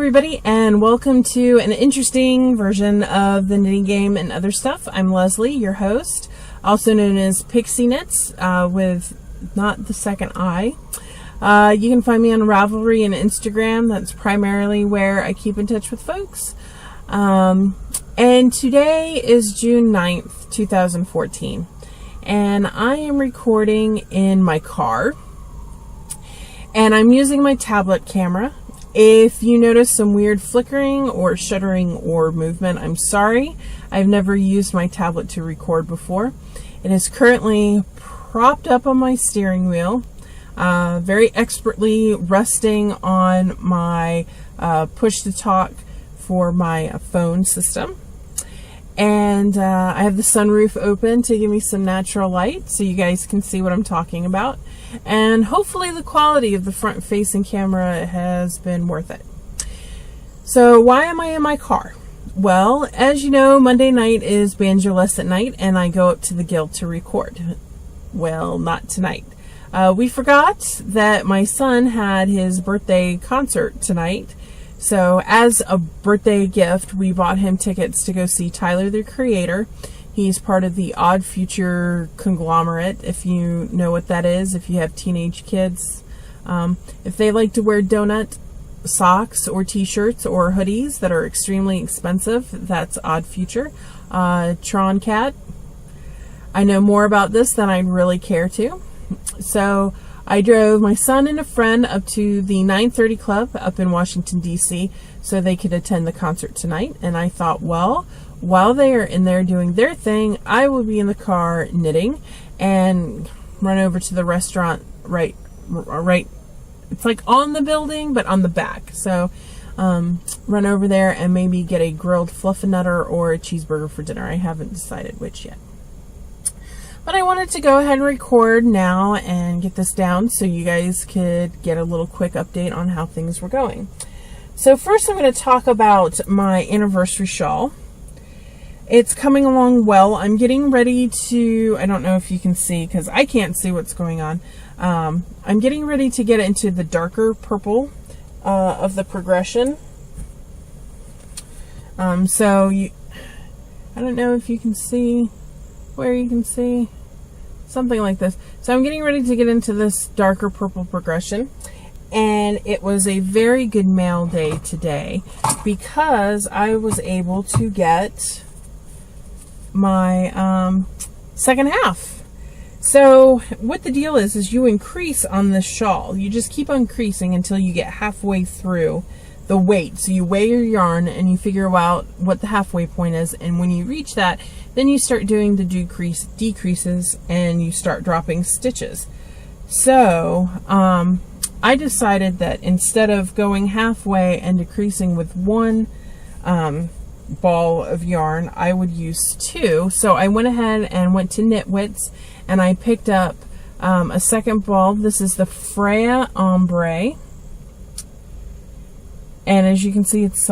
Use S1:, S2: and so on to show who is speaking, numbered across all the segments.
S1: everybody, and welcome to an interesting version of the knitting game and other stuff. I'm Leslie, your host, also known as Pixie Knits, with not the second I. You can find me on Ravelry and Instagram. That's primarily where I keep in touch with folks. And today is June 9th, 2014, and I am recording in my car, and I'm using my tablet camera. If you notice some weird flickering or shuddering or movement, I'm sorry. I've never used my tablet to record before. It is currently propped up on my steering wheel, very expertly resting on my push-to-talk for my phone system. And I have the sunroof open to give me some natural light so you guys can see what I'm talking about. And hopefully the quality of the front-facing camera has been worth it. So why am I in my car? Well, as you know, Monday night is Banjo Lesson night, and I go up to the Guild to record. Well, not tonight. We forgot that my son had his birthday concert tonight. So as a birthday gift, we bought him tickets to go see Tyler, the Creator. He's part of the Odd Future conglomerate, if you know what that is, if you have teenage kids. If they like to wear donut socks or t-shirts or hoodies that are extremely expensive, that's Odd Future. Tron Cat. I know more about this than I'd really care to. So I drove my son and a friend up to the 9:30 Club up in Washington, D.C. so they could attend the concert tonight. And I thought, well, while they are in there doing their thing, I will be in the car knitting and run over to the restaurant right. It's like on the building, but on the back. So run over there and maybe get a grilled fluffernutter or a cheeseburger for dinner. I haven't decided which yet. But I wanted to go ahead and record now and get this down so you guys could get a little quick update on how things were going. So first I'm going to talk about my anniversary shawl. It's coming along well. I'm getting ready to, I don't know if you can see because I can't see what's going on. I'm getting ready to get into the darker purple of the progression. I don't know if you can see where you can see something like this. So I'm getting ready to get into this darker purple progression, and it was a very good mail day today because I was able to get my second half. So what the deal is you increase on this shawl. You just keep increasing until you get halfway through the weight. So you weigh your yarn and you figure out what the halfway point is, and when you reach that, then you start doing the decreases and you start dropping stitches. So I decided that instead of going halfway and decreasing with one ball of yarn, I would use two. So I went ahead and went to Knitwits and I picked up a second ball. This is the Freya Ombre. And as you can see, it's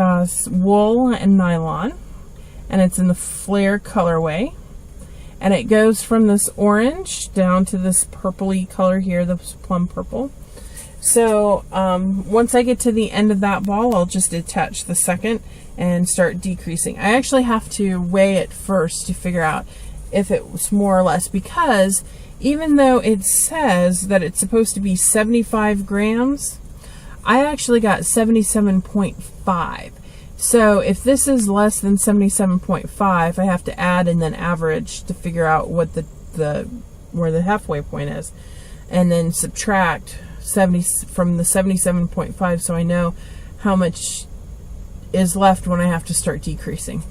S1: wool and nylon, and it's in the flare colorway, and it goes from this orange down to this purpley color here, this plum purple. So once I get to the end of that ball, I'll just attach the second and start decreasing. I actually have to weigh it first to figure out if it was more or less, because even though it says that it's supposed to be 75 grams, I actually got 77.5. So if this is less than 77.5, I have to add and then average to figure out what where the halfway point is, and then subtract 70 from the 77.5 so I know how much is left when I have to start decreasing.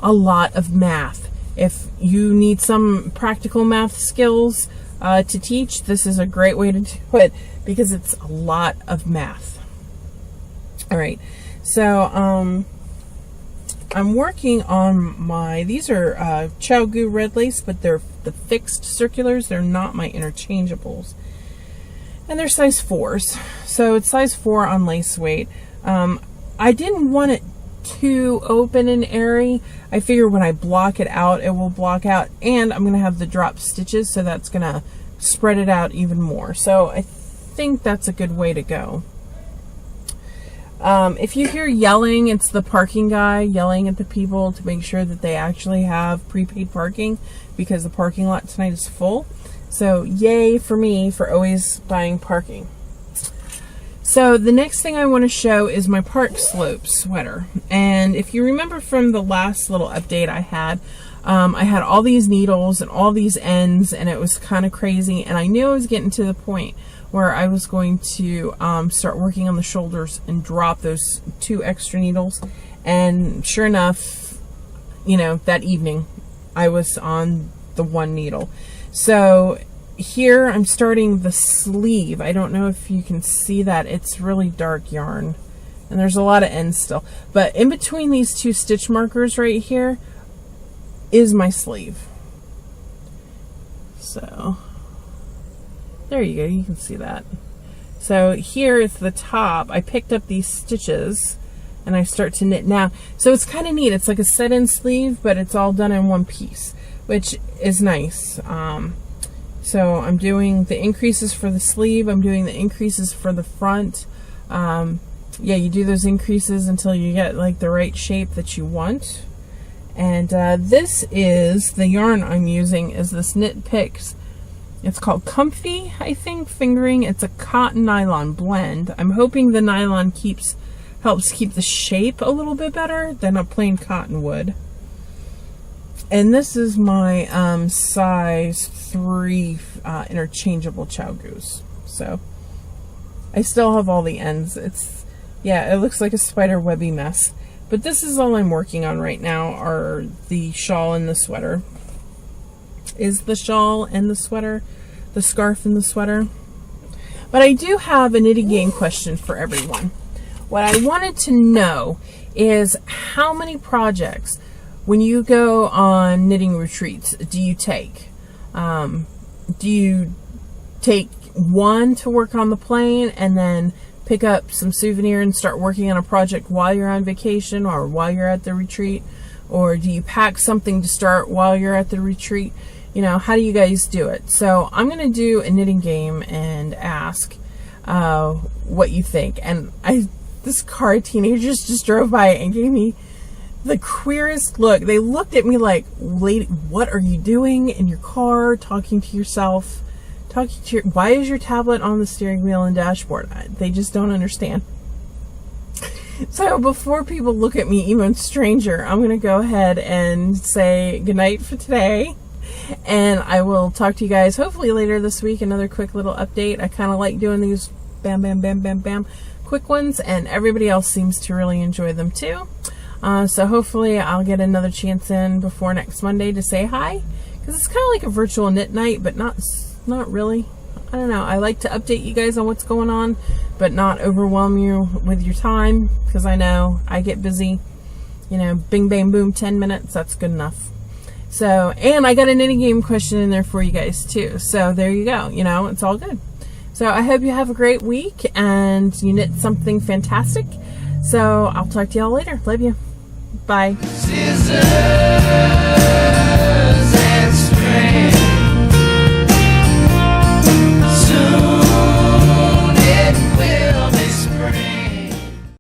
S1: A lot of math. If you need some practical math skills to teach, this is a great way to do it because it's a lot of math. All right, so I'm working on these are tkg2 red lace, but they're the fixed circulars. They're not my interchangeables. And they're size 4s. So it's size 4 on lace weight. I didn't want it too open and airy. I figure when I block it out, it will block out, and I'm going to have the drop stitches, so that's going to spread it out even more. So I think that's a good way to go. If you hear yelling, it's the parking guy yelling at the people to make sure that they actually have prepaid parking, because the parking lot tonight is full. So yay for me for always buying parking. So the next thing I want to show is my Park Slope sweater. And if you remember from the last little update I had all these needles and all these ends, and it was kind of crazy. And I knew I was getting to the point where I was going to start working on the shoulders and drop those 2 extra needles. And sure enough, you know, that evening I was on the 1 needle. So here I'm starting the sleeve. I don't know if you can see that. It's really dark yarn and there's a lot of ends still, but in between these 2 stitch markers right here is my sleeve. So there you go, you can see that. So here is the top. I picked up these stitches and I start to knit now. So it's kind of neat. It's like a set-in sleeve, but it's all done in one piece, which is nice. So I'm doing the increases for the sleeve. I'm doing the increases for the front. Yeah, you do those increases until you get like the right shape that you want. And this is the yarn I'm using is this Knit Picks. It's called Comfy, I think, fingering. It's a cotton nylon blend. I'm hoping the nylon helps keep the shape a little bit better than a plain cotton would. And this is my size 3 interchangeable Chow Goose. So I still have all the ends. Yeah, it looks like a spider webby mess. But this is all I'm working on right now, are the shawl and the sweater. Is the shawl and the sweater, the scarf and the sweater. But I do have a knitting game question for everyone. What I wanted to know is how many projects, when you go on knitting retreats, do you take? Do you take 1 to work on the plane and then pick up some souvenir and start working on a project while you're on vacation or while you're at the retreat? Or do you pack something to start while you're at the retreat? You know, how do you guys do it? So I'm going to do a knitting game and ask what you think. And this car teenagers just drove by and gave me the queerest look. They looked at me like, lady, what are you doing in your car, talking to yourself? Why is your tablet on the steering wheel and dashboard? They just don't understand. So before people look at me even stranger, I'm going to go ahead and say goodnight for today. And I will talk to you guys hopefully later this week. Another quick little update. I kind of like doing these bam, bam, bam, bam, bam quick ones. And everybody else seems to really enjoy them too. So hopefully I'll get another chance in before next Monday to say hi. Because it's kind of like a virtual knit night, but not really. I don't know. I like to update you guys on what's going on, but not overwhelm you with your time, because I know I get busy. You know, bing, bang, boom, 10 minutes. That's good enough. So, and I got a knitting game question in there for you guys too. So there you go. You know, it's all good. So I hope you have a great week and you knit something fantastic. So I'll talk to y'all later. Love you. Bye. Scissors.